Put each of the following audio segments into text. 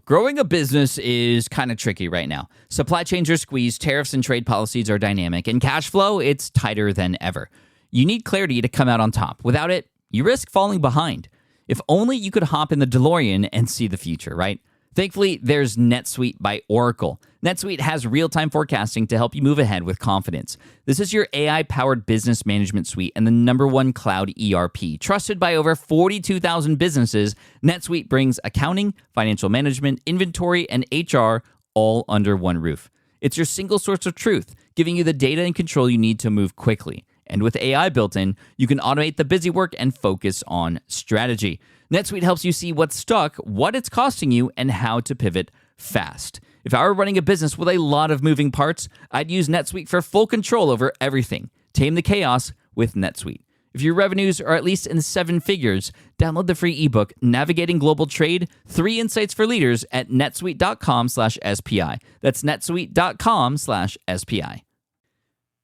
Growing a business is kind of tricky right now. Supply chains are squeezed, tariffs and trade policies are dynamic, and cash flow, it's tighter than ever. You need clarity to come out on top. Without it, you risk falling behind. If only you could hop in the DeLorean and see the future, right? Thankfully, there's NetSuite by Oracle. NetSuite has real-time forecasting to help you move ahead with confidence. This is your AI-powered business management suite and the #1 cloud ERP. Trusted by over 42,000 businesses, NetSuite brings accounting, financial management, inventory, and HR all under one roof. It's your single source of truth, giving you the data and control you need to move quickly. And with AI built in, you can automate the busy work and focus on strategy. NetSuite helps you see what's stuck, what it's costing you, and how to pivot fast. If I were running a business with a lot of moving parts, I'd use NetSuite for full control over everything. Tame the chaos with NetSuite. If your revenues are at least in 7 figures, download the free ebook, Navigating Global Trade, 3 Insights for Leaders at netsuite.com/SPI. That's netsuite.com/SPI.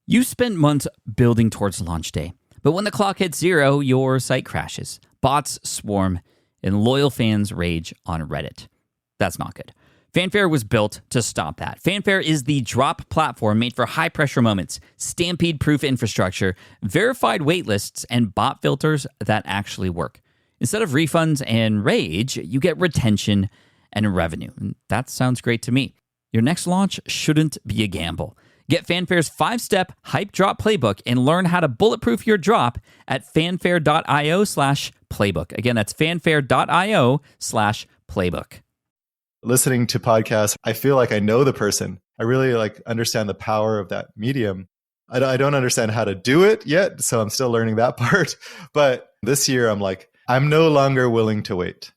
You spent months building towards launch day, but when the clock hits 0, your site crashes. Bots swarm, and loyal fans rage on Reddit. That's not good. Fanfare was built to stop that. Fanfare is the drop platform made for high-pressure moments, stampede-proof infrastructure, verified waitlists, and bot filters that actually work. Instead of refunds and rage, you get retention and revenue. And that sounds great to me. Your next launch shouldn't be a gamble. Get Fanfare's 5-step hype drop playbook and learn how to bulletproof your drop at fanfare.io/playbook. Again, that's fanfare.io/playbook. Listening to podcasts, I feel like I know the person. I really understand the power of that medium. I don't understand how to do it yet, so I'm still learning that part. But this year, I'm no longer willing to wait.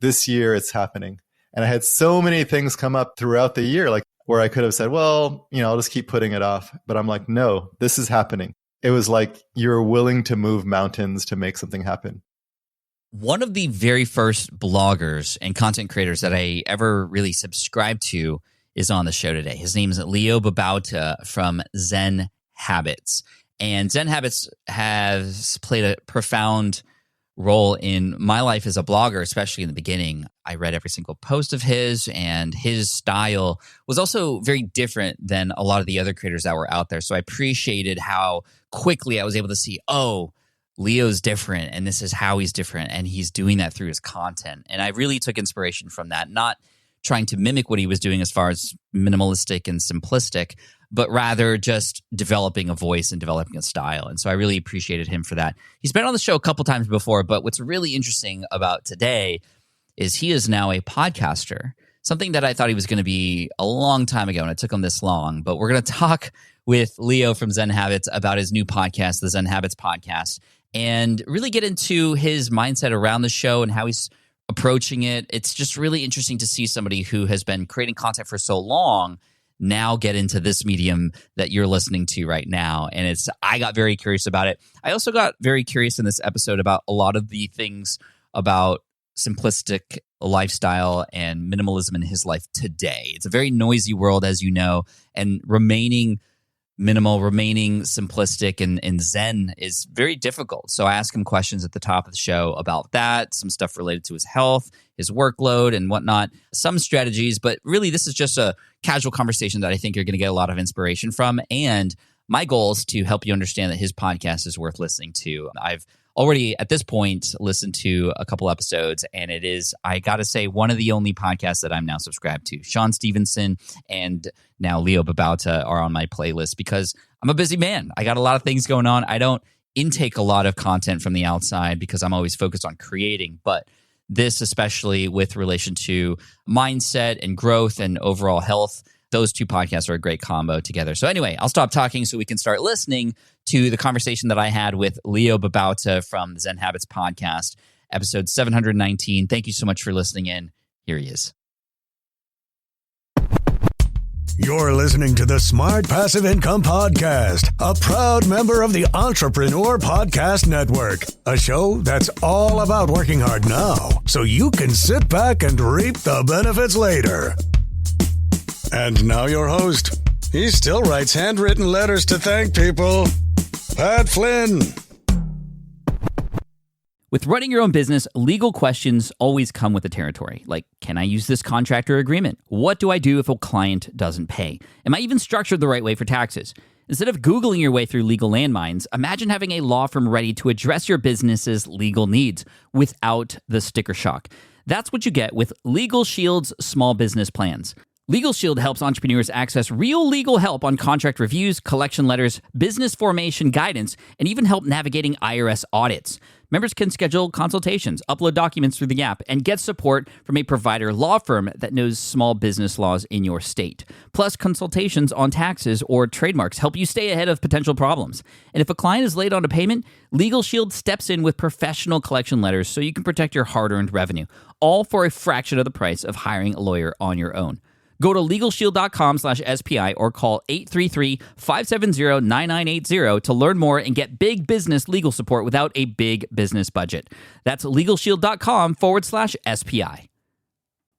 This year, it's happening. And I had so many things come up throughout the year, where I could have said, well, I'll just keep putting it off. But I'm like, no, this is happening. It was like you're willing to move mountains to make something happen. One of the very first bloggers and content creators that I ever really subscribed to is on the show today. His name is Leo Babauta from Zen Habits. And Zen Habits has played a profound role in my life as a blogger, especially in the beginning. I read every single post of his, and his style was also very different than a lot of the other creators that were out there. So I appreciated how quickly I was able to see, Leo's different, and this is how he's different, and he's doing that through his content. And I really took inspiration from that, not trying to mimic what he was doing as far as minimalistic and simplistic, but rather just developing a voice and developing a style. And so I really appreciated him for that. He's been on the show a couple times before, but what's really interesting about today is he is now a podcaster, something that I thought he was going to be a long time ago, and it took him this long. But we're going to talk with Leo from Zen Habits about his new podcast, the Zen Habits Podcast, and really get into his mindset around the show and how he's approaching it. It's just really interesting to see somebody who has been creating content for so long now get into this medium that you're listening to right now. And I got very curious about it. I also got very curious in this episode about a lot of the things about simplistic lifestyle and minimalism in his life today. It's a very noisy world, as you know, and remaining minimal, remaining simplistic and Zen is very difficult. So I asked him questions at the top of the show about that, some stuff related to his health, his workload and whatnot, some strategies, but really this is just a casual conversation that I think you're going to get a lot of inspiration from. And my goal is to help you understand that his podcast is worth listening to. I've already at this point listened to a couple episodes, and it is, I got to say, one of the only podcasts that I'm now subscribed to. Sean Stevenson and now Leo Babauta are on my playlist because I'm a busy man. I got a lot of things going on. I don't intake a lot of content from the outside because I'm always focused on creating, but this, especially with relation to mindset and growth and overall health, those two podcasts are a great combo together. So anyway, I'll stop talking so we can start listening to the conversation that I had with Leo Babauta from the Zen Habits Podcast, episode 719. Thank you so much for listening in. Here he is. You're listening to the Smart Passive Income Podcast, a proud member of the Entrepreneur Podcast Network, a show that's all about working hard now so you can sit back and reap the benefits later. And now your host. He still writes handwritten letters to thank people, Pat Flynn. With running your own business, legal questions always come with the territory. Like, can I use this contract or agreement? What do I do if a client doesn't pay? Am I even structured the right way for taxes? Instead of Googling your way through legal landmines, imagine having a law firm ready to address your business's legal needs without the sticker shock. That's what you get with Legal Shield's small business plans. Legal Shield helps entrepreneurs access real legal help on contract reviews, collection letters, business formation guidance, and even help navigating IRS audits. Members can schedule consultations, upload documents through the app, and get support from a provider law firm that knows small business laws in your state. Plus, consultations on taxes or trademarks help you stay ahead of potential problems. And if a client is late on a payment, Legal Shield steps in with professional collection letters so you can protect your hard-earned revenue, all for a fraction of the price of hiring a lawyer on your own. Go to LegalShield.com/SPI or call 833-570-9980 to learn more and get big business legal support without a big business budget. That's LegalShield.com/SPI.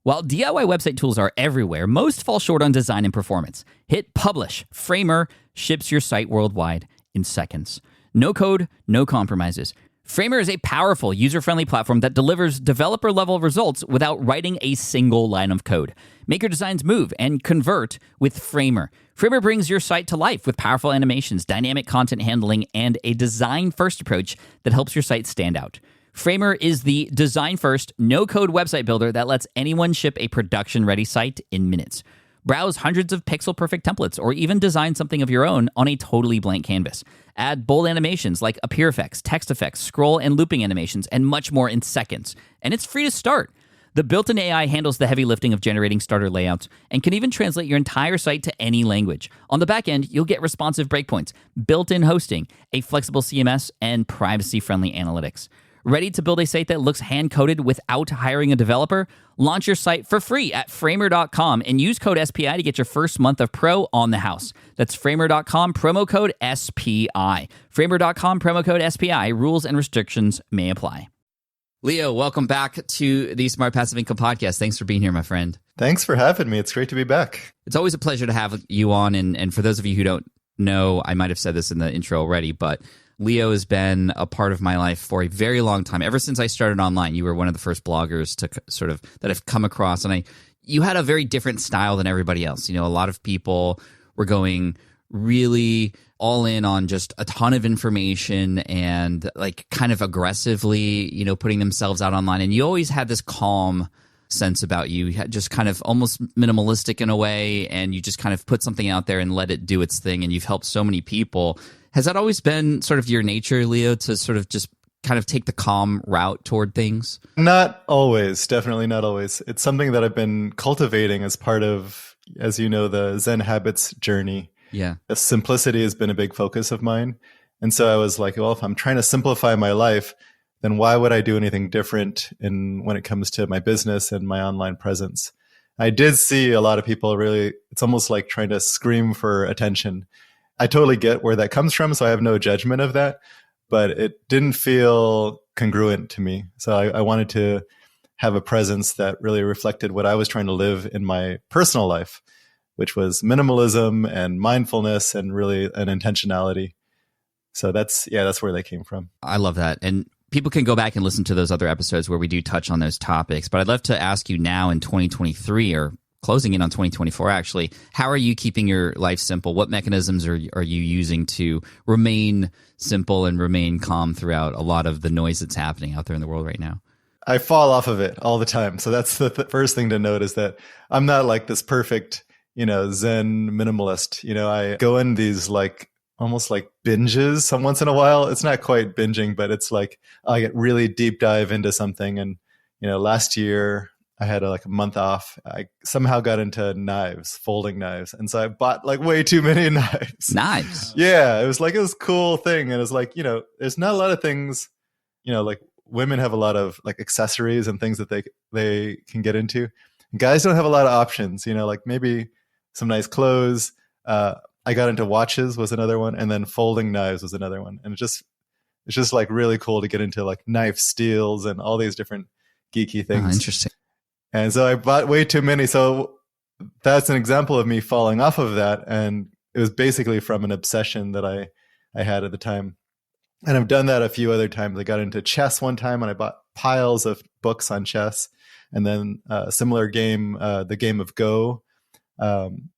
While DIY website tools are everywhere, most fall short on design and performance. Hit publish. Framer ships your site worldwide in seconds. No code, no compromises. Framer is a powerful, user-friendly platform that delivers developer-level results without writing a single line of code. Make your designs move and convert with Framer. Framer brings your site to life with powerful animations, dynamic content handling, and a design-first approach that helps your site stand out. Framer is the design-first, no-code website builder that lets anyone ship a production-ready site in minutes. Browse hundreds of pixel-perfect templates or even design something of your own on a totally blank canvas. Add bold animations like appear effects, text effects, scroll and looping animations, and much more in seconds. And it's free to start. The built-in AI handles the heavy lifting of generating starter layouts and can even translate your entire site to any language. On the back end, you'll get responsive breakpoints, built-in hosting, a flexible CMS, and privacy-friendly analytics. Ready to build a site that looks hand-coded without hiring a developer? Launch your site for free at Framer.com and use code SPI to get your first month of pro on the house. That's Framer.com, promo code SPI. Framer.com, promo code SPI. Rules and restrictions may apply. Leo, welcome back to the Smart Passive Income Podcast. Thanks for being here, my friend. Thanks for having me. It's great to be back. It's always a pleasure to have you on. And for those of you who don't know, I might have said this in the intro already, but Leo has been a part of my life for a very long time. Ever since I started online, you were one of the first bloggers to that I've come across, and you had a very different style than everybody else. You know, a lot of people were going really all in on just a ton of information and like kind of aggressively, you know, putting themselves out online. And you always had this calm sense about you. You had just kind of almost minimalistic in a way, and you just kind of put something out there and let it do its thing. And you've helped so many people. Has that always been sort of your nature, Leo, to sort of just kind of take the calm route toward things? Not always, definitely not always. It's something that I've been cultivating as part of, as you know, the Zen Habits journey. Yeah. The simplicity has been a big focus of mine. And so I was like, well, if I'm trying to simplify my life, then why would I do anything different when it comes to my business and my online presence? I did see a lot of people really, it's almost like trying to scream for attention. I totally get where that comes from, so I have no judgment of that, but it didn't feel congruent to me. So I wanted to have a presence that really reflected what I was trying to live in my personal life, which was minimalism and mindfulness and really an intentionality. So that's where they came from. I love that. And people can go back and listen to those other episodes where we do touch on those topics. But I'd love to ask you now in 2023, or closing in on 2024, actually, how are you keeping your life simple? What mechanisms are you using to remain simple and remain calm throughout a lot of the noise that's happening out there in the world right now? I fall off of it all the time. So that's the first thing to note, is that I'm not like this perfect, Zen minimalist. I go in these like almost like binges some once in a while. It's not quite binging, but it's like I get really deep dive into something. And, last year I had a month off. I somehow got into knives, folding knives. And so I bought like way too many knives. Knives? Yeah. It was like this cool thing. And it was like, there's not a lot of things, like women have a lot of like accessories and things that they can get into. Guys don't have a lot of options, like maybe some nice clothes. I got into watches was another one. And then folding knives was another one. And it's just like really cool to get into like knife steels and all these different geeky things. Oh, interesting. And so I bought way too many. So that's an example of me falling off of that. And it was basically from an obsession that I had at the time. And I've done that a few other times. I got into chess one time and I bought piles of books on chess. And then a similar game, the game of Go, an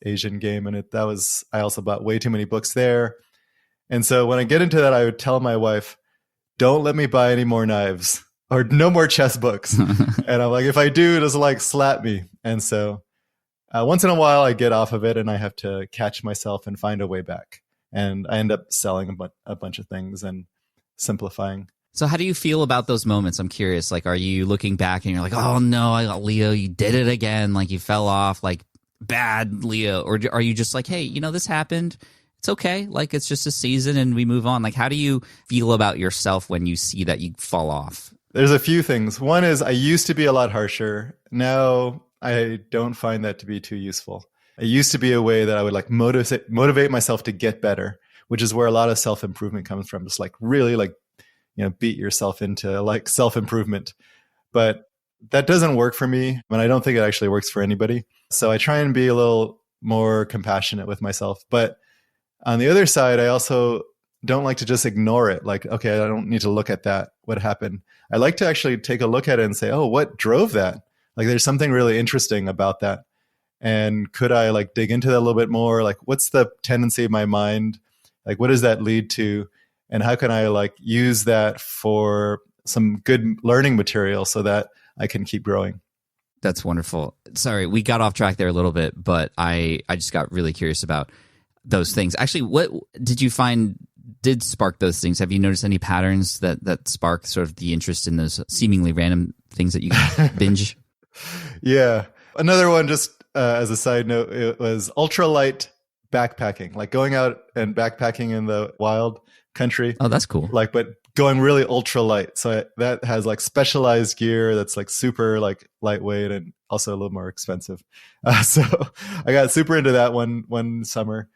Asian game. And I also bought way too many books there. And so when I get into that, I would tell my wife, don't let me buy any more knives or no more chess books. And I'm like, if I do, just like slap me. And so once in a while I get off of it and I have to catch myself and find a way back. And I end up selling a bunch of things and simplifying. So how do you feel about those moments? I'm curious. Like, are you looking back and you're like, oh no, Leo, you did it again. Like you fell off, like bad Leo. Or are you just like, hey, this happened. It's okay. Like it's just a season and we move on. Like, how do you feel about yourself when you see that you fall off? There's a few things. One is I used to be a lot harsher. Now I don't find that to be too useful. It used to be a way that I would like motivate myself to get better, which is where a lot of self-improvement comes from. Just like really like, beat yourself into like self-improvement. But that doesn't work for me. And I don't think it actually works for anybody. So I try and be a little more compassionate with myself. But on the other side, I also don't like to just ignore it. Like, okay, I don't need to look at that. What happened? I like to actually take a look at it and say, oh, what drove that? Like there's something really interesting about that. And could I like dig into that a little bit more? Like what's the tendency of my mind? Like what does that lead to? And how can I like use that for some good learning material so that I can keep growing? That's wonderful. Sorry, we got off track there a little bit, but I just got really curious about those things. Actually, what did you find did spark those things? Have you noticed any patterns that spark sort of the interest in those seemingly random things that you binge? Yeah. Another one, just as a side note, it was ultralight backpacking, like going out and backpacking in the wild country. Oh, that's cool. Like, but going really ultralight. So that has like specialized gear that's like super like lightweight and also a little more expensive. So I got super into that one summer.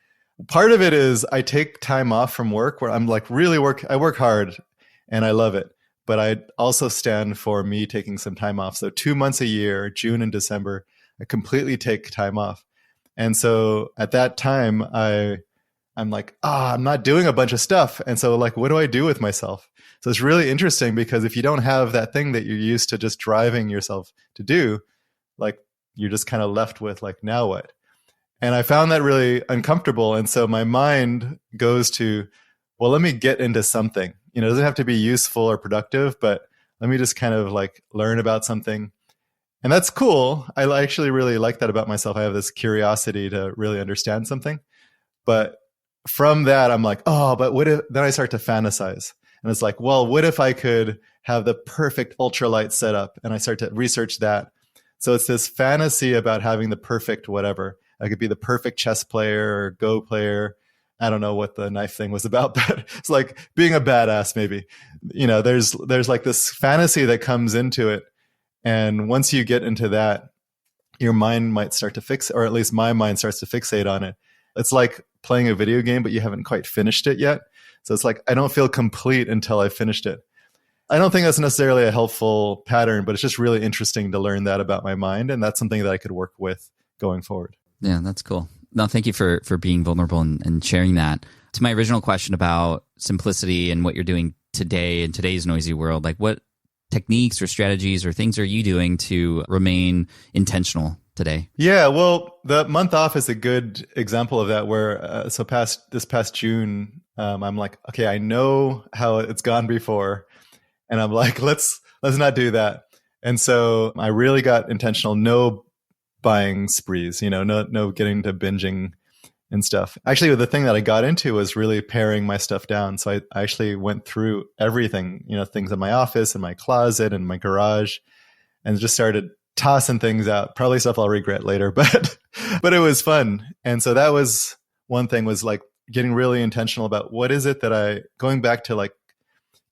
Part of it is I take time off from work where I'm like I work hard and I love it. But I also stand for me taking some time off. So 2 months a year, June and December, I completely take time off. And so at that time, I'm like, I'm not doing a bunch of stuff. And so like, what do I do with myself? So it's really interesting because if you don't have that thing that you're used to just driving yourself to do, like you're just kind of left with like, now what? And I found that really uncomfortable. And so my mind goes to, well, let me get into something. It doesn't have to be useful or productive, but let me just kind of like learn about something. And that's cool. I actually really like that about myself. I have this curiosity to really understand something. But from that, I'm like, but what if, then I start to fantasize. And it's like, well, what if I could have the perfect ultralight setup? And I start to research that. So it's this fantasy about having the perfect whatever. I could be the perfect chess player or Go player. I don't know what the knife thing was about, but it's like being a badass, maybe. There's like this fantasy that comes into it. And once you get into that, your mind might start to fix, or at least my mind starts to fixate on it. It's like playing a video game, but you haven't quite finished it yet. So it's like, I don't feel complete until I finished it. I don't think that's necessarily a helpful pattern, but it's just really interesting to learn that about my mind. And that's something that I could work with going forward. Yeah, that's cool. No, thank you for being vulnerable and sharing that. To my original question about simplicity and what you're doing today in today's noisy world, like what techniques or strategies or things are you doing to remain intentional today? Yeah, well, the month off is a good example of that where this past June, I'm like, okay, I know how it's gone before. And I'm like, let's not do that. And so I really got intentional, no buying sprees, no getting to binging and stuff. Actually, the thing that I got into was really paring my stuff down. So I actually went through everything, things in my office and my closet and my garage, and just started tossing things out, probably stuff I'll regret later, but it was fun. And so that was one thing, was like getting really intentional about what is it that going back to like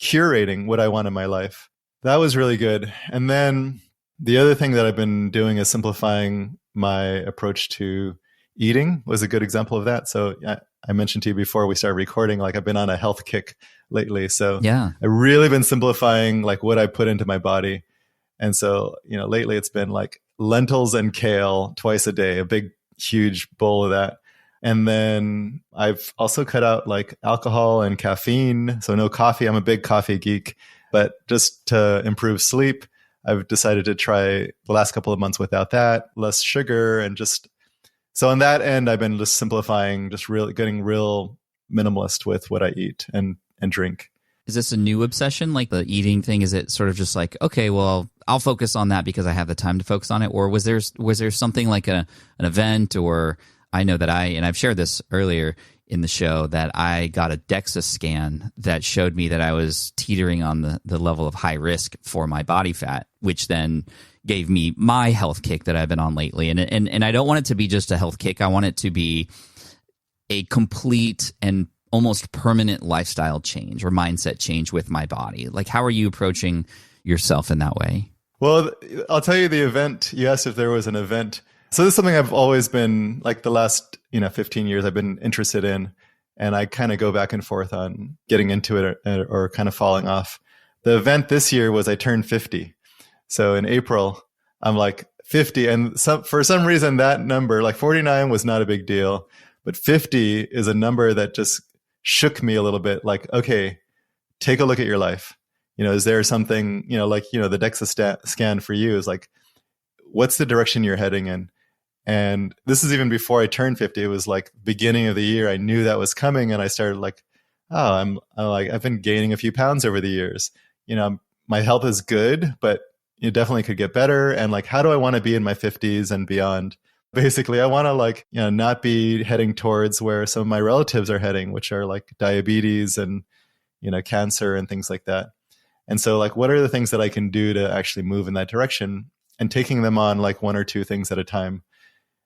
curating what I want in my life. That was really good. And then the other thing that I've been doing is simplifying my approach to eating was a good example of that. So I mentioned to you before we started recording, like I've been on a health kick lately. So yeah, I've really been simplifying like what I put into my body. And so, lately it's been like lentils and kale twice a day, a big, huge bowl of that. And then I've also cut out like alcohol and caffeine. So no coffee. I'm a big coffee geek. But just to improve sleep, I've decided to try the last couple of months without that, less sugar, and just so on that end, I've been just simplifying, just really getting real minimalist with what I eat and drink. Is this a new obsession, like the eating thing? Is it sort of just like, okay, well, I'll focus on that because I have the time to focus on it? Or was there something like an event, or I know that and I've shared this earlier in the show, that I got a DEXA scan that showed me that I was teetering on the level of high risk for my body fat, which then gave me my health kick that I've been on lately. And I don't want it to be just a health kick. I want it to be a complete and almost permanent lifestyle change or mindset change with my body. Like, how are you approaching yourself in that way? Well, I'll tell you the event. You asked if there was an event. So this is something I've always been, like the last 15 years, I've been interested in. And I kind of go back and forth on getting into it or kind of falling off. The event this year was I turned 50. So in April, I'm like 50. And for some reason, that number, like 49 was not a big deal. But 50 is a number that just shook me a little bit. Like, okay, take a look at your life. Is there something, the DEXA scan for you is like, what's the direction you're heading in? And this is even before I turned 50. It was like beginning of the year. I knew that was coming. And I started like, I've been gaining a few pounds over the years. My health is good, but it definitely could get better. And like, how do I want to be in my 50s and beyond? Basically, I want to not be heading towards where some of my relatives are heading, which are like diabetes and, cancer and things like that. And so like, what are the things that I can do to actually move in that direction, and taking them on like one or two things at a time.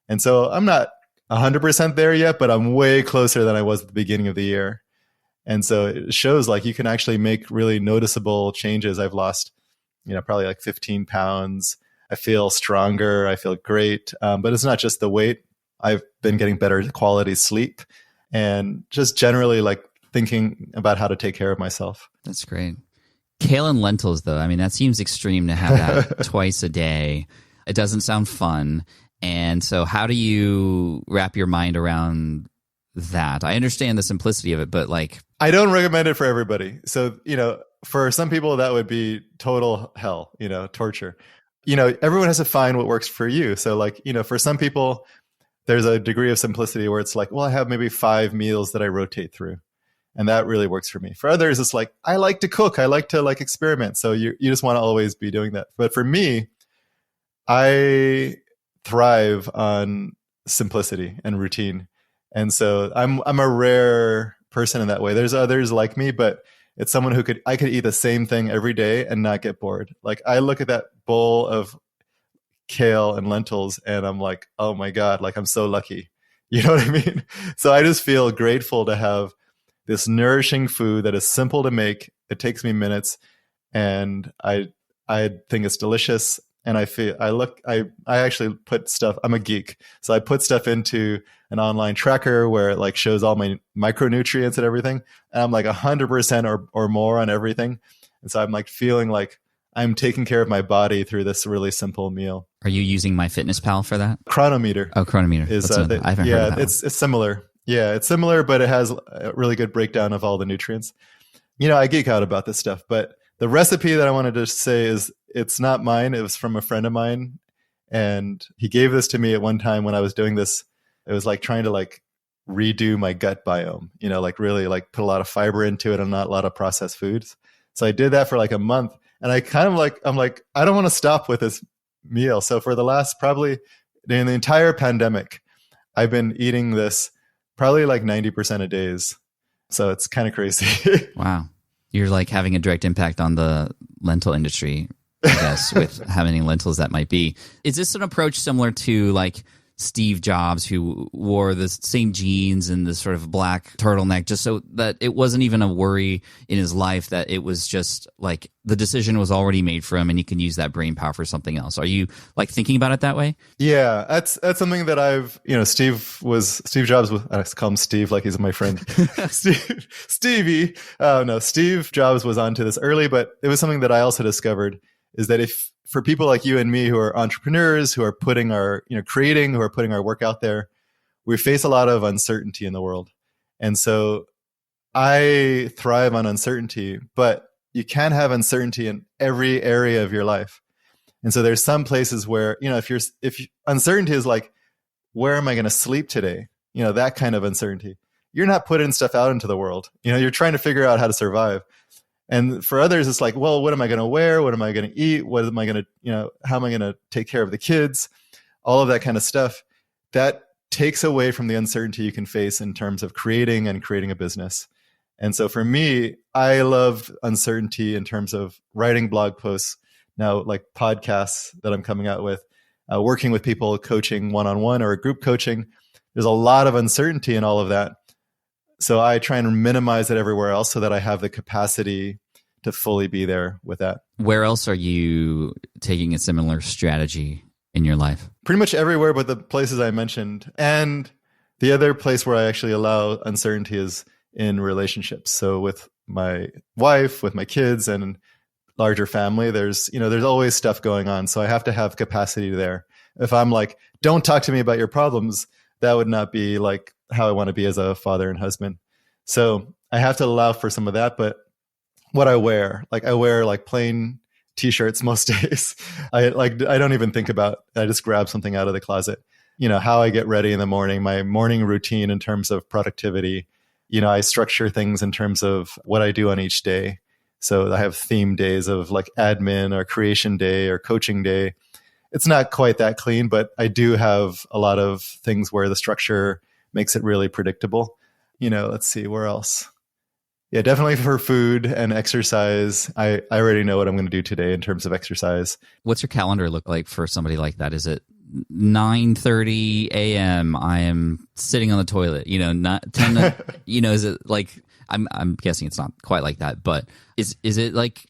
And so I'm not 100% there yet, but I'm way closer than I was at the beginning of the year. And so it shows like you can actually make really noticeable changes. I've lost, probably like 15 pounds. I feel stronger. I feel great. But it's not just the weight. I've been getting better quality sleep and just generally like thinking about how to take care of myself. That's great. Kale and lentils, though, I mean, that seems extreme to have that twice a day. It doesn't sound fun. And so how do you wrap your mind around that? I understand the simplicity of it, but like... I don't recommend it for everybody. So, for some people, that would be total hell, torture. Everyone has to find what works for you. So like, for some people, there's a degree of simplicity where it's like, well, I have maybe 5 meals that I rotate through. And that really works for me. For others, it's like, I like to cook. I like to like experiment. So you just want to always be doing that. But for me, I thrive on simplicity and routine. And so I'm a rare person in that way. There's others like me, but it's someone who I could eat the same thing every day and not get bored. Like I look at that bowl of kale and lentils and I'm like, oh my God, like I'm so lucky. You know what I mean? So I just feel grateful to have this nourishing food that is simple to make. It takes me minutes and I think it's delicious. And I actually put stuff, I'm a geek. So I put stuff into an online tracker where it like shows all my micronutrients and everything. And I'm like 100% or more on everything. And so I'm like feeling like I'm taking care of my body through this really simple meal. Are you using MyFitnessPal for that? Chronometer. Oh, Chronometer. Is, I haven't heard of that. It's similar. Yeah, it's similar, but it has a really good breakdown of all the nutrients. I geek out about this stuff, but the recipe that I wanted to say is it's not mine. It was from a friend of mine. And he gave this to me at one time when I was doing this. It was like trying to like redo my gut biome, like really like put a lot of fiber into it and not a lot of processed foods. So I did that for like a month. And I kind of like, I'm like, I don't want to stop with this meal. So for the last probably in the entire pandemic, I've been eating this probably like 90% of days. So it's kind of crazy. Wow. You're like having a direct impact on the lentil industry, I guess, with how many lentils that might be. Is this an approach similar to like Steve Jobs, who wore the same jeans and this sort of black turtleneck, just so that it wasn't even a worry in his life, that it was just like the decision was already made for him and he can use that brain power for something else? Are you like thinking about it that way? Yeah, that's something that I've, Steve Jobs was, I call him Steve like he's my friend. Stevie. Oh no, Steve Jobs was onto this early, but it was something that I also discovered is that for people like you and me who are entrepreneurs, who are putting our, who are putting our work out there, we face a lot of uncertainty in the world. And so I thrive on uncertainty, but you can have uncertainty in every area of your life. And so there's some places where, if uncertainty is like, where am I going to sleep today? That kind of uncertainty. You're not putting stuff out into the world. You're trying to figure out how to survive. And for others, it's like, well, what am I going to wear? What am I going to eat? What am I going to, how am I going to take care of the kids? All of that kind of stuff. That takes away from the uncertainty you can face in terms of creating a business. And so for me, I love uncertainty in terms of writing blog posts, now like podcasts that I'm coming out with, working with people, coaching one-on-one or group coaching. There's a lot of uncertainty in all of that. So I try and minimize it everywhere else so that I have the capacity to fully be there with that. Where else are you taking a similar strategy in your life? Pretty much everywhere but the places I mentioned. And the other place where I actually allow uncertainty is in relationships. So with my wife, with my kids, and larger family, there's always stuff going on. So I have to have capacity there. If I'm like, don't talk to me about your problems, that would not be like how I want to be as a father and husband. So I have to allow for some of that. But what I wear plain t-shirts most days. I don't even think about, I just grab something out of the closet. How I get ready in the morning, my morning routine in terms of productivity. I structure things in terms of what I do on each day. So I have theme days of like admin or creation day or coaching day. It's not quite that clean, but I do have a lot of things where the structure makes it really predictable. Let's see, where else? Yeah, definitely for food and exercise. I already know what I'm going to do today in terms of exercise. What's your calendar look like for somebody like that? Is it 9:30 a.m. I am sitting on the toilet, not 10, is it like, I'm guessing it's not quite like that, but is it like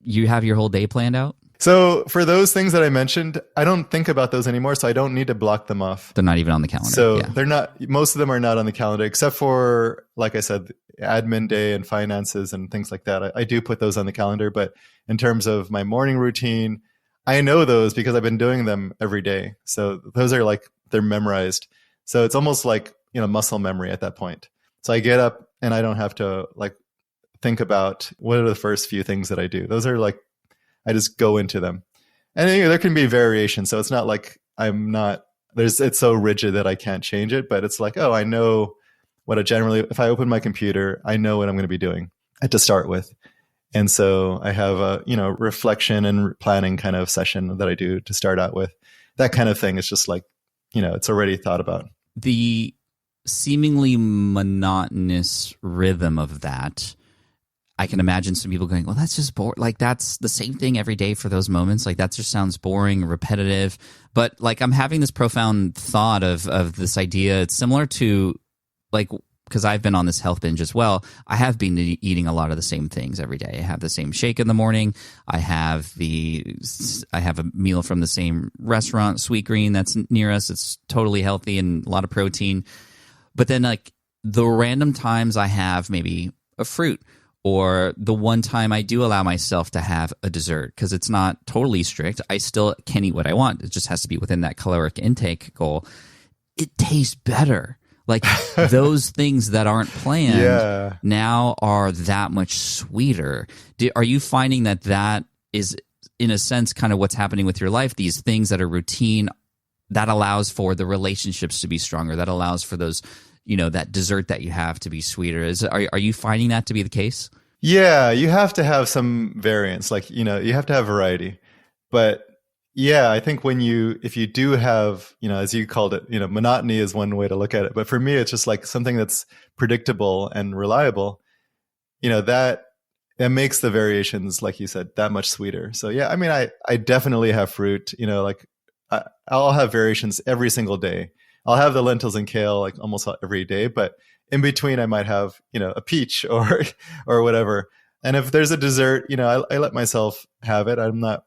you have your whole day planned out? So for those things that I mentioned, I don't think about those anymore. So I don't need to block them off. They're not even on the calendar. So they're not, most of them are not on the calendar, except for, like I said, admin day and finances and things like that. I do put those on the calendar, but in terms of my morning routine, I know those because I've been doing them every day. So those are like, they're memorized. So it's almost like, muscle memory at that point. So I get up and I don't have to like think about what are the first few things that I do. Those are like, I just go into them. And there can be variations. So it's not like it's so rigid that I can't change it, but it's like, oh, I know if I open my computer, I know what I'm going to be doing to start with. And so I have a, reflection and planning kind of session that I do to start out with. That kind of thing is just like, it's already thought about. The seemingly monotonous rhythm of that, I can imagine some people going, well, that's just boring. Like, that's the same thing every day for those moments. Like, that just sounds boring, repetitive. But like, I'm having this profound thought of this idea. It's similar to like, because I've been on this health binge as well. I have been eating a lot of the same things every day. I have the same shake in the morning. I have a meal from the same restaurant, Sweetgreen, that's near us. It's totally healthy and a lot of protein. But then like the random times I have maybe a fruit, or the one time I do allow myself to have a dessert, because it's not totally strict. I still can eat what I want. It just has to be within that caloric intake goal. It tastes better. Like those things that aren't planned now are that much sweeter. Are you finding that is, in a sense, kind of what's happening with your life? These things that are routine, that allows for the relationships to be stronger. That allows for those, that dessert that you have to be sweeter. Are you finding that to be the case? Yeah, you have to have some variance. Like, you have to have variety. But yeah, I think if you do have, as you called it, monotony is one way to look at it. But for me, it's just like something that's predictable and reliable, that makes the variations, like you said, that much sweeter. So yeah, I mean, I definitely have fruit, like I'll have variations every single day. I'll have the lentils and kale like almost every day, but in between I might have, a peach or whatever. And if there's a dessert, I let myself have it. I'm not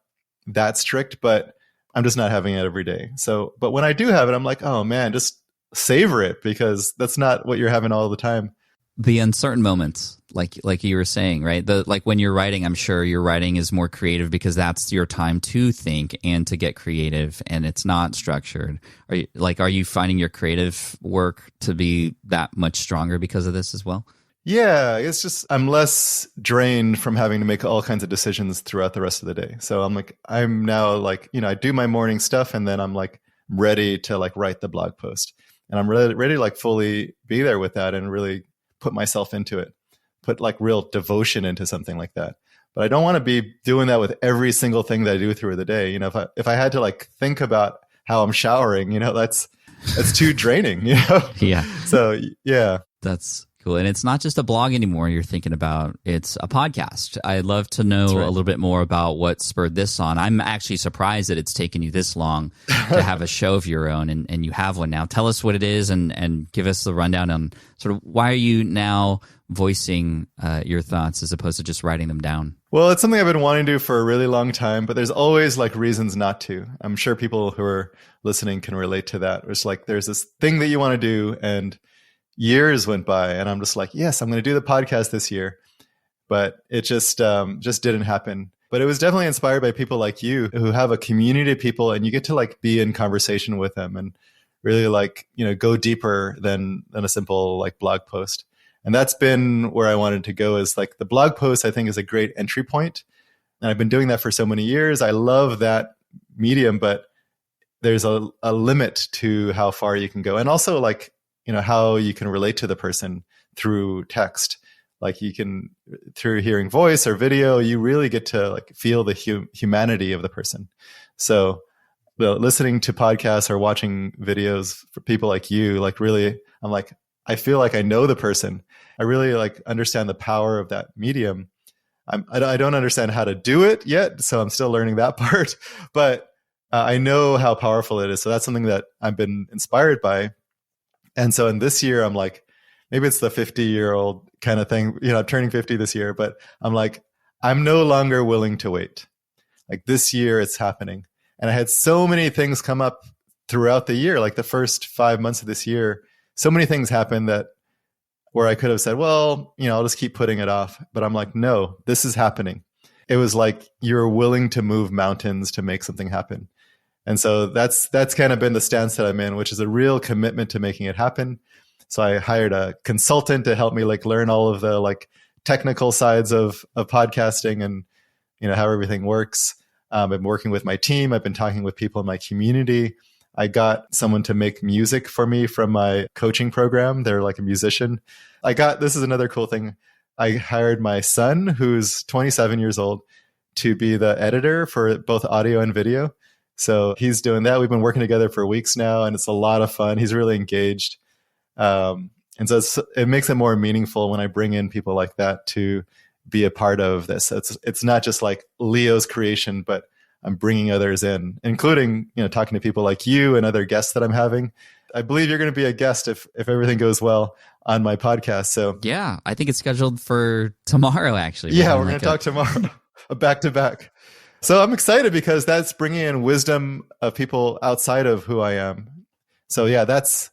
that strict, but I'm just not having it every day. So, but when I do have it, I'm like, oh man, just savor it, because that's not what you're having all the time. The uncertain moments, like you were saying, right? Like when you're writing, I'm sure your writing is more creative because that's your time to think and to get creative, and it's not structured. Are you finding your creative work to be that much stronger because of this as well? Yeah, it's just I'm less drained from having to make all kinds of decisions throughout the rest of the day. So I'm now like, I do my morning stuff and then I'm like ready to like write the blog post. And I'm ready to like fully be there with that and really put myself into it, put like real devotion into something like that. But I don't want to be doing that with every single thing that I do through the day. If I had to like think about how I'm showering, that's too draining, Yeah. So yeah. That's cool. And it's not just a blog anymore you're thinking about. It's a podcast. I'd love to know a little bit more about what spurred this on. I'm actually surprised that it's taken you this long to have a show of your own, and you have one now. Tell us what it is and give us the rundown on sort of why are you now voicing your thoughts as opposed to just writing them down? Well, it's something I've been wanting to do for a really long time, but there's always like reasons not to. I'm sure people who are listening can relate to that. It's like there's this thing that you want to do and years went by and I'm just like, yes, I'm going to do the podcast this year. But it just didn't happen. But it was definitely inspired by people like you who have a community of people and you get to like be in conversation with them and really like, go deeper than a simple like blog post. And that's been where I wanted to go is like the blog post, I think is a great entry point. And I've been doing that for so many years. I love that medium, but there's a limit to how far you can go. And also like, how you can relate to the person through text. Like you can, through hearing voice or video, you really get to like feel the humanity of the person. So listening to podcasts or watching videos for people like you, like really, I'm like, I feel like I know the person. I really like understand the power of that medium. I don't understand how to do it yet, so I'm still learning that part. But I know how powerful it is. So that's something that I've been inspired by. And so in this year, I'm like, maybe it's the 50-year-old kind of thing. I'm turning 50 this year, but I'm like, I'm no longer willing to wait. Like this year, it's happening. And I had so many things come up throughout the year, like the first 5 months of this year. So many things happened where I could have said, well, I'll just keep putting it off. But I'm like, no, this is happening. It was like you're willing to move mountains to make something happen. And so that's kind of been the stance that I'm in, which is a real commitment to making it happen. So I hired a consultant to help me like learn all of the like technical sides of podcasting and how everything works. I've been working with my team. I've been talking with people in my community. I got someone to make music for me from my coaching program. They're like a musician. This is another cool thing. I hired my son, who's 27 years old, to be the editor for both audio and video. So he's doing that. We've been working together for weeks now, and it's a lot of fun. He's really engaged. And so it makes it more meaningful when I bring in people like that to be a part of this. It's not just like Leo's creation, but I'm bringing others in, including, talking to people like you and other guests that I'm having. I believe you're going to be a guest if everything goes well on my podcast. So yeah, I think it's scheduled for tomorrow, actually. Yeah, we're going to talk tomorrow, back to back. So I'm excited because that's bringing in wisdom of people outside of who I am. So yeah, that's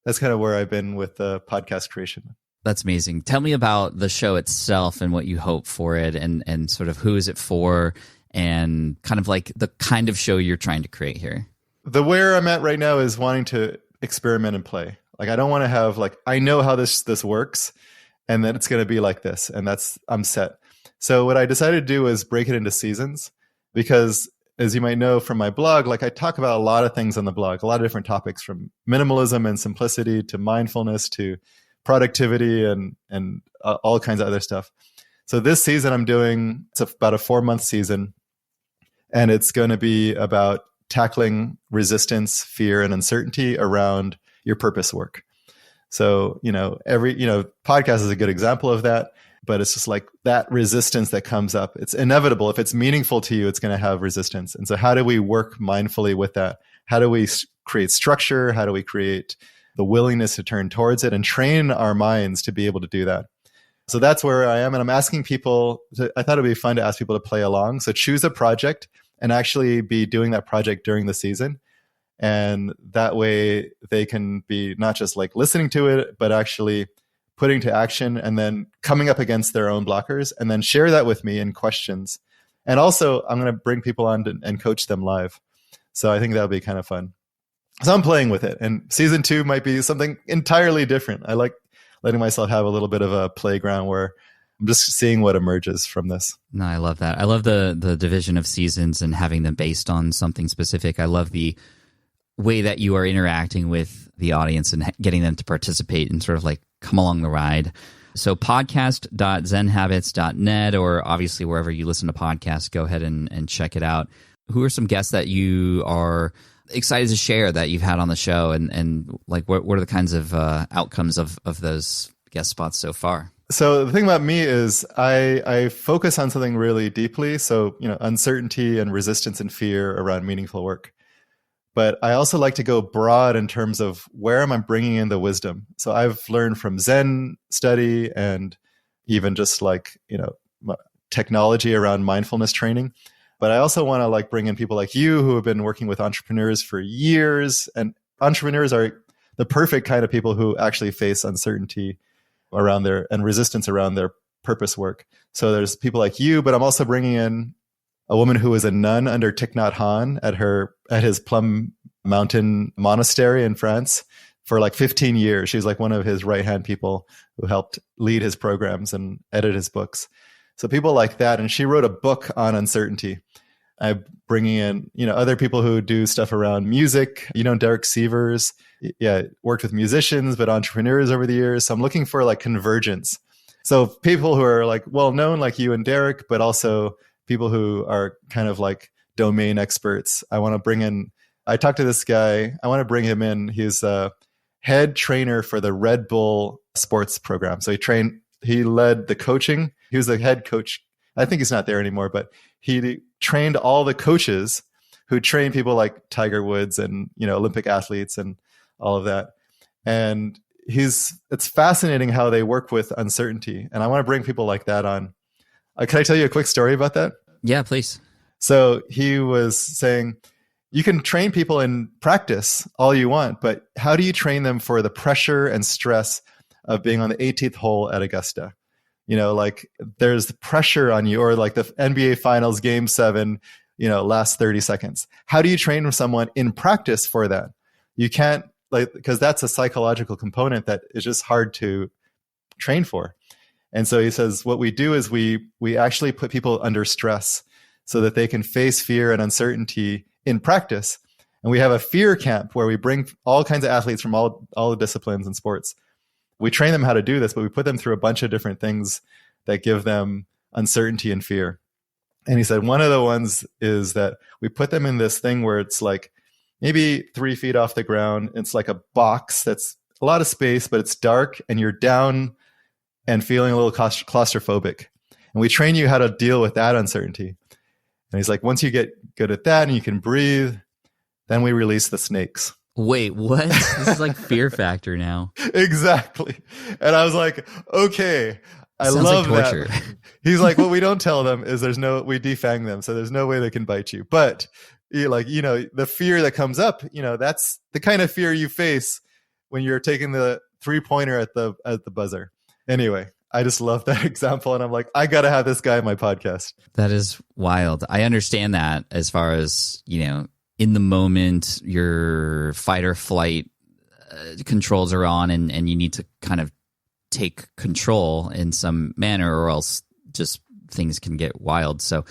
kind of where I've been with the podcast creation. That's amazing. Tell me about the show itself and what you hope for it and sort of who is it for and kind of like the kind of show you're trying to create here. Where I'm at right now is wanting to experiment and play. Like I don't want to have like, I know how this works and then it's going to be like this and I'm set. So what I decided to do is break it into seasons because as you might know from my blog, like I talk about a lot of things on the blog, a lot of different topics from minimalism and simplicity to mindfulness to productivity and all kinds of other stuff. So this season I'm doing, it's about a 4-month season and it's going to be about tackling resistance, fear, and uncertainty around your purpose work. So, podcast is a good example of that. But it's just like that resistance that comes up. It's inevitable. If it's meaningful to you, it's going to have resistance. And so how do we work mindfully with that? How do we create structure? How do we create the willingness to turn towards it and train our minds to be able to do that? So that's where I am. And I'm asking people, I thought it'd be fun to ask people to play along. So choose a project and actually be doing that project during the season. And that way they can be not just like listening to it, but actually putting to action and then coming up against their own blockers, and then share that with me in questions. And also, I'm going to bring people on and coach them live. So I think that'll be kind of fun. So I'm playing with it. And season 2 might be something entirely different. I like letting myself have a little bit of a playground where I'm just seeing what emerges from this. No, I love that. I love the division of seasons and having them based on something specific. I love the way that you are interacting with the audience and getting them to participate and sort of like come along the ride. So podcast.zenhabits.net, or obviously wherever you listen to podcasts, go ahead and check it out. Who are some guests that you are excited to share that you've had on the show, and like what are the kinds of outcomes of those guest spots so far? So the thing about me is I focus on something really deeply. So, uncertainty and resistance and fear around meaningful work. But I also like to go broad in terms of where am I bringing in the wisdom. So I've learned from Zen study and even just like, technology around mindfulness training. But I also want to like bring in people like you who have been working with entrepreneurs for years. And entrepreneurs are the perfect kind of people who actually face uncertainty around and resistance around their purpose work. So there's people like you, but I'm also bringing in a woman who was a nun under Thich Nhat Hanh at his Plum Mountain Monastery in France for like 15 years. She was like one of his right-hand people who helped lead his programs and edit his books. So people like that. And she wrote a book on uncertainty. I'm bringing in, other people who do stuff around music. Derek Sievers, worked with musicians, but entrepreneurs over the years. So I'm looking for like convergence. So people who are like well-known like you and Derek, but also people who are kind of like domain experts. I want to bring in, I talked to this guy, I want to bring him in. He's a head trainer for the Red Bull sports program. So he led the coaching. He was the head coach. I think he's not there anymore, but he trained all the coaches who train people like Tiger Woods and, Olympic athletes and all of that. And it's fascinating how they work with uncertainty. And I want to bring people like that on. Can I tell you a quick story about that? Yeah, please. So he was saying, you can train people in practice all you want, but how do you train them for the pressure and stress of being on the 18th hole at Augusta? Like there's pressure on you, or like the NBA Finals Game 7, last 30 seconds. How do you train someone in practice for that? You can't, because that's a psychological component that is just hard to train for. And so he says, what we do is we actually put people under stress so that they can face fear and uncertainty in practice. And we have a fear camp where we bring all kinds of athletes from all the disciplines and sports. We train them how to do this, but we put them through a bunch of different things that give them uncertainty and fear. And he said, one of the ones is that we put them in this thing where it's like maybe 3 feet off the ground. It's like a box that's a lot of space, but it's dark and you're down and feeling a little claustrophobic. And we train you how to deal with that uncertainty. And he's like, once you get good at that and you can breathe, then we release the snakes. Wait, what? This is like Fear Factor now. Exactly. And I was like, okay, I love like torture. that. He's like, what we don't tell them is we defang them. So there's no way they can bite you. But the fear that comes up, that's the kind of fear you face when you're taking the 3-pointer at the buzzer. Anyway, I just love that example. And I'm like, I got to have this guy on my podcast. That is wild. I understand that as far as, in the moment, your fight or flight controls are on and you need to kind of take control in some manner or else just things can get wild. So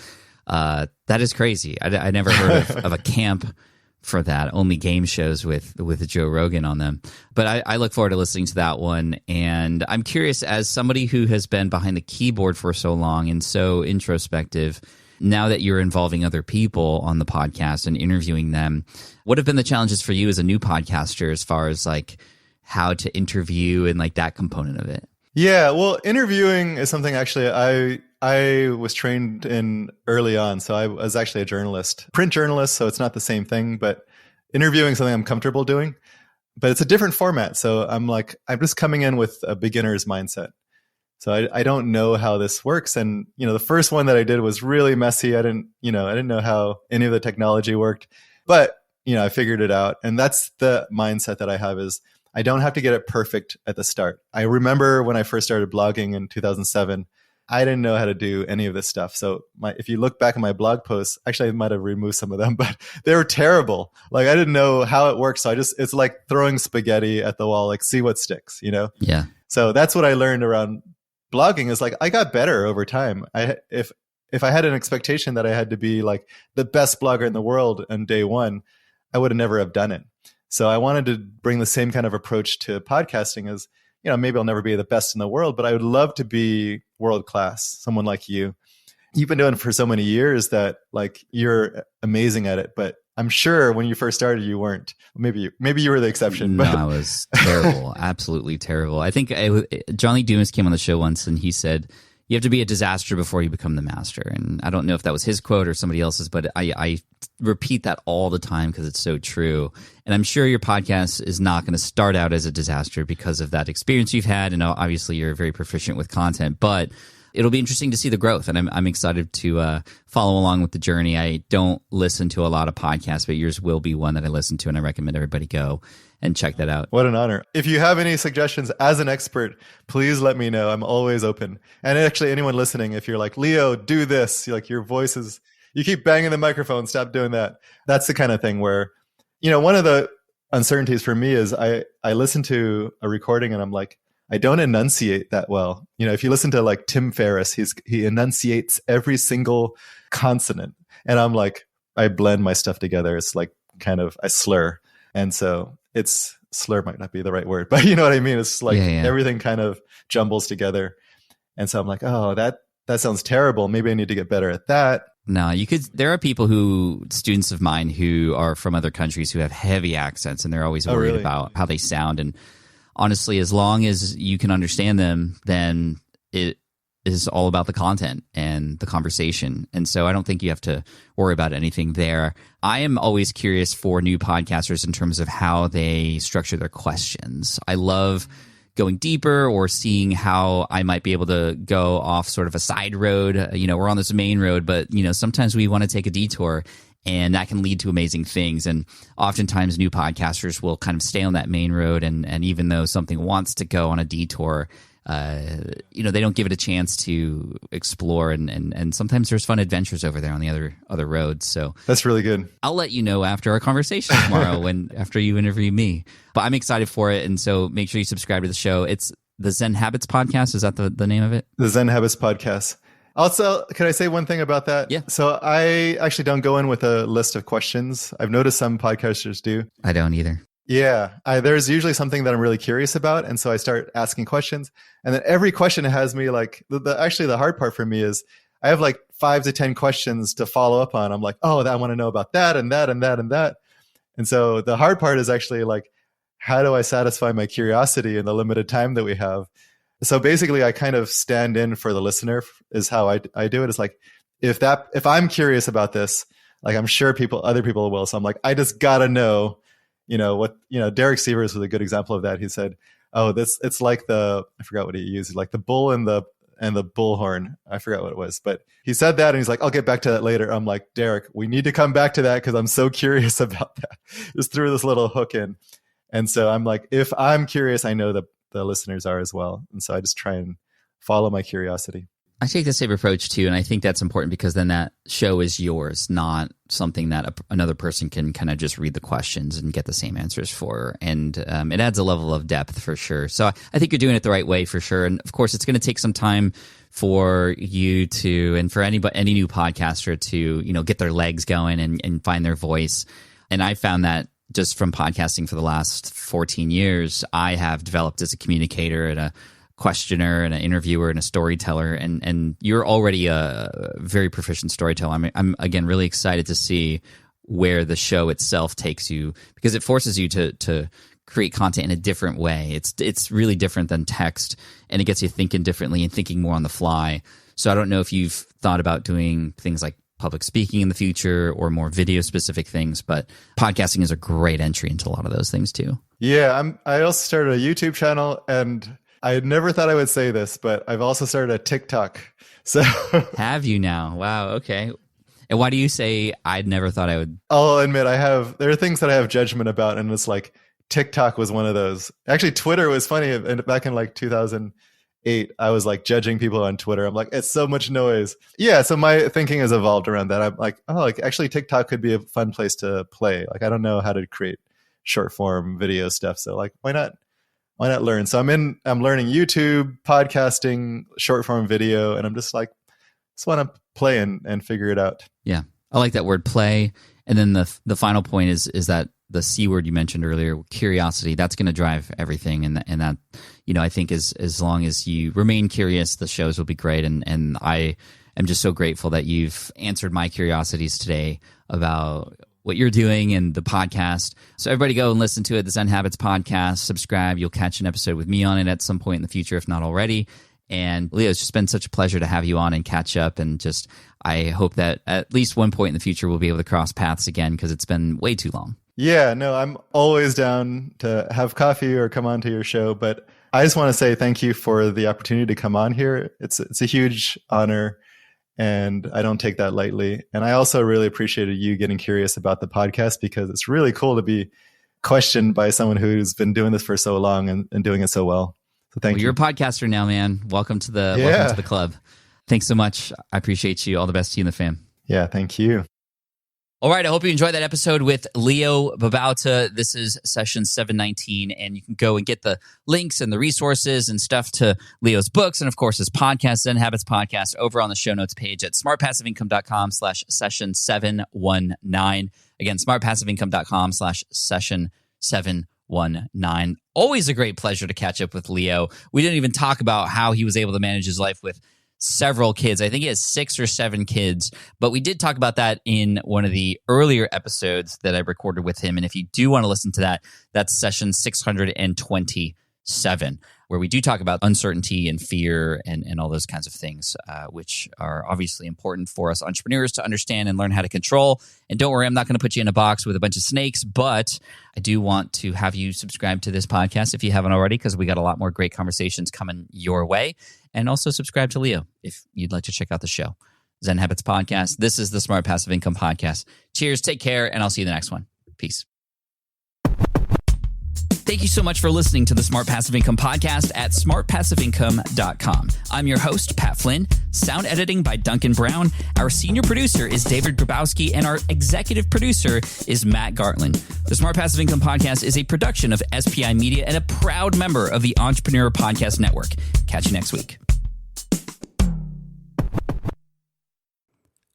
that is crazy. I never heard of a camp for that. Only game shows with Joe Rogan on them. But I look forward to listening to that one. And I'm curious, as somebody who has been behind the keyboard for so long and so introspective, now that you're involving other people on the podcast and interviewing them, what have been the challenges for you as a new podcaster as far as like how to interview and like that component of it? Yeah, well, interviewing is something actually I was trained in early on. So I was actually a journalist, print journalist. So it's not the same thing, but interviewing is something I'm comfortable doing, but it's a different format. So I'm just coming in with a beginner's mindset. So I don't know how this works. And, the first one that I did was really messy. I didn't know how any of the technology worked, but, I figured it out. And that's the mindset that I have is I don't have to get it perfect at the start. I remember when I first started blogging in 2007, I didn't know how to do any of this stuff. So if you look back at my blog posts, actually I might have removed some of them, but they were terrible. Like I didn't know how it works. So it's like throwing spaghetti at the wall, like see what sticks, you know? Yeah. So that's what I learned around blogging is like, I got better over time. If I had an expectation that I had to be like the best blogger in the world on day one, I would have never have done it. So I wanted to bring the same kind of approach to podcasting as, you know, maybe I'll never be the best in the world, but I would love to be world class, someone like you. You've been doing it for so many years that like you're amazing at it, but I'm sure when you first started, you weren't. Maybe you were the exception. No, But I was terrible, absolutely terrible. I think John Lee Dumas came on the show once and he said, you have to be a disaster before you become the master. And I don't know if that was his quote or somebody else's, but I repeat that all the time because it's so true. And I'm sure your podcast is not going to start out as a disaster because of that experience you've had. And obviously you're very proficient with content, but it'll be interesting to see the growth. And I'm excited to follow along with the journey. I don't listen to a lot of podcasts, but yours will be one that I listen to, and I recommend everybody go and check that out. What an honor. If you have any suggestions as an expert, please let me know. I'm always open. And actually, anyone listening, if you're like, Leo, do this, like your voice is, you keep banging the microphone, stop doing that. That's the kind of thing where, you know, one of the uncertainties for me is I listen to a recording and I'm like, I don't enunciate that well. You know, if you listen to like Tim Ferriss, he enunciates every single consonant. And I'm like, I blend my stuff together. It's like kind of, I slur. And so slur might not be the right word, but you know what I mean? It's like everything kind of jumbles together. And so I'm like, oh, that sounds terrible. Maybe I need to get better at that. No, there are people students of mine who are from other countries who have heavy accents and they're always worried about how they sound. And honestly, as long as you can understand them, then it is all about the content and the conversation. And so I don't think you have to worry about anything there. I am always curious for new podcasters in terms of how they structure their questions. I love going deeper or seeing how I might be able to go off sort of a side road. You know, we're on this main road, but you know, sometimes we want to take a detour. And that can lead to amazing things. And oftentimes new podcasters will kind of stay on that main road. And even though something wants to go on a detour, you know, they don't give it a chance to explore. And sometimes there's fun adventures over there on the other roads. So that's really good. I'll let you know after our conversation tomorrow after you interview me. But I'm excited for it. And so make sure you subscribe to the show. It's the Zen Habits Podcast. Is that the name of it? The Zen Habits Podcast. Also, can I say one thing about that? Yeah. So I actually don't go in with a list of questions. I've noticed some podcasters do. I don't either. Yeah. There's usually something that I'm really curious about. And so I start asking questions. And then every question has me like, actually the hard part for me is I have like 5 to 10 questions to follow up on. I'm like, oh, I want to know about that and that and that and that. And so the hard part is actually like, how do I satisfy my curiosity in the limited time that we have? So basically, I kind of stand in for the listener is how I do it. It's like, if I'm curious about this, like I'm sure other people will. So I'm like, I just gotta know, Derek Sievers was a good example of that. He said, oh, it's like I forgot what he used, like the bull and the bullhorn. I forgot what it was, but he said that and he's like, I'll get back to that later. I'm like, Derek, we need to come back to that because I'm so curious about that. Just threw this little hook in. And so I'm like, if I'm curious, I know the listeners are as well. And so I just try and follow my curiosity. I take the same approach too. And I think that's important because then that show is yours, not something that another person can kind of just read the questions and get the same answers for. And it adds a level of depth for sure. So I think you're doing it the right way for sure. And of course, it's going to take some time for you to, and for any new podcaster to, get their legs going and find their voice. And I found that just from podcasting for the last 14 years, I have developed as a communicator and a questioner and an interviewer and a storyteller. And you're already a very proficient storyteller. I'm again, really excited to see where the show itself takes you because it forces you to create content in a different way. It's really different than text and it gets you thinking differently and thinking more on the fly. So I don't know if you've thought about doing things like public speaking in the future or more video specific things, but podcasting is a great entry into a lot of those things too. Yeah. I also started a YouTube channel and I never thought I would say this, but I've also started a TikTok. So have you now? Wow. Okay. And why do you say I'd never thought I would? I'll admit there are things that I have judgment about and it's like, TikTok was one of those. Actually, Twitter was funny. And back in like 2008, I was like judging people on Twitter. I'm like, it's so much noise. Yeah. So my thinking has evolved around that. I'm like, oh, like actually TikTok could be a fun place to play. Like, I don't know how to create short form video stuff. So like, why not learn? So I'm learning YouTube, podcasting, short form video. And I'm just like, just want to play and figure it out. Yeah. I like that word, play. And then the final point is that the C word you mentioned earlier, curiosity, that's going to drive everything. And that, I think as long as you remain curious, the shows will be great. And I am just so grateful that you've answered my curiosities today about what you're doing and the podcast. So everybody go and listen to it, the Zen Habits podcast, subscribe. You'll catch an episode with me on it at some point in the future, if not already. And Leo, it's just been such a pleasure to have you on and catch up. And just, I hope that at least one point in the future, we'll be able to cross paths again, because it's been way too long. Yeah, no, I'm always down to have coffee or come on to your show. But I just want to say thank you for the opportunity to come on here. It's a huge honor, and I don't take that lightly. And I also really appreciated you getting curious about the podcast, because it's really cool to be questioned by someone who's been doing this for so long and doing it so well. So thank you. You're a podcaster now, man. Welcome to the club. Thanks so much. I appreciate you. All the best to you and the fam. Yeah, thank you. All right, I hope you enjoyed that episode with Leo Babauta. This is session 719, and you can go and get the links and the resources and stuff to Leo's books and, of course, his podcast, Zen Habits Podcast, over on the show notes page at smartpassiveincome.com/session 719. Again, smartpassiveincome.com/session 719. Always a great pleasure to catch up with Leo. We didn't even talk about how he was able to manage his life with several kids. I think he has 6 or 7 kids, but we did talk about that in one of the earlier episodes that I recorded with him. And if you do want to listen to that, that's session 627, where we do talk about uncertainty and fear and all those kinds of things, which are obviously important for us entrepreneurs to understand and learn how to control. And don't worry, I'm not going to put you in a box with a bunch of snakes, but I do want to have you subscribe to this podcast if you haven't already, because we got a lot more great conversations coming your way. And also subscribe to Leo if you'd like to check out the show. Zen Habits Podcast. This is the Smart Passive Income Podcast. Cheers, take care, and I'll see you in the next one. Peace. Thank you so much for listening to the Smart Passive Income Podcast at smartpassiveincome.com. I'm your host, Pat Flynn. Sound editing by Duncan Brown. Our senior producer is David Grabowski, and our executive producer is Matt Gartland. The Smart Passive Income Podcast is a production of SPI Media and a proud member of the Entrepreneur Podcast Network. Catch you next week.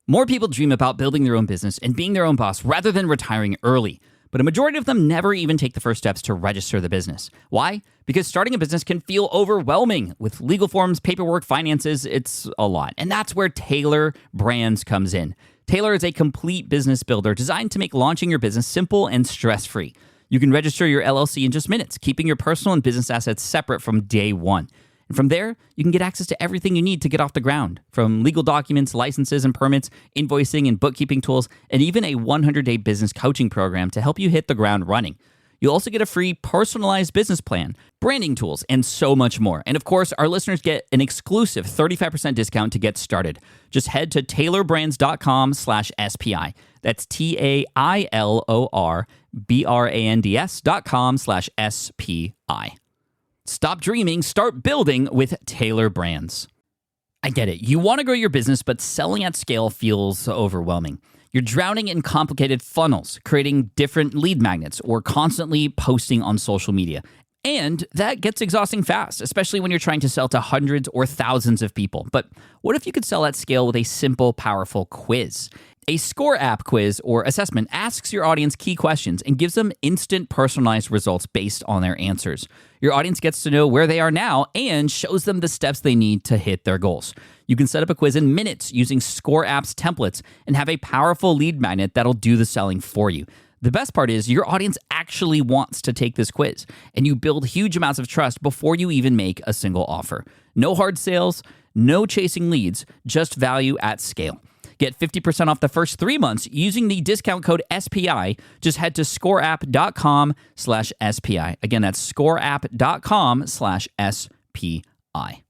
More people dream about building their own business and being their own boss rather than retiring early. But a majority of them never even take the first steps to register the business. Why? Because starting a business can feel overwhelming. With legal forms, paperwork, finances, it's a lot. And that's where Taylor Brands comes in. Taylor is a complete business builder designed to make launching your business simple and stress-free. You can register your LLC in just minutes, keeping your personal and business assets separate from day one. And from there, you can get access to everything you need to get off the ground, from legal documents, licenses and permits, invoicing and bookkeeping tools, and even a 100-day business coaching program to help you hit the ground running. You'll also get a free personalized business plan, branding tools, and so much more. And of course, our listeners get an exclusive 35% discount to get started. Just head to taylorbrands.com/SPI. That's TAILORBRANDS.com/SPI. Stop dreaming, start building with Taylor Brands. I get it. You want to grow your business, but selling at scale feels overwhelming. You're drowning in complicated funnels, creating different lead magnets, or constantly posting on social media. And that gets exhausting fast, especially when you're trying to sell to hundreds or thousands of people. But what if you could sell at scale with a simple, powerful quiz? A score app quiz or assessment asks your audience key questions and gives them instant personalized results based on their answers. Your audience gets to know where they are now and shows them the steps they need to hit their goals. You can set up a quiz in minutes using Score App's templates and have a powerful lead magnet that'll do the selling for you. The best part is your audience actually wants to take this quiz, and you build huge amounts of trust before you even make a single offer. No hard sales, no chasing leads, just value at scale. Get 50% off the first 3 months using the discount code SPI. Just head to scoreapp.com/SPI. Again, that's scoreapp.com/SPI.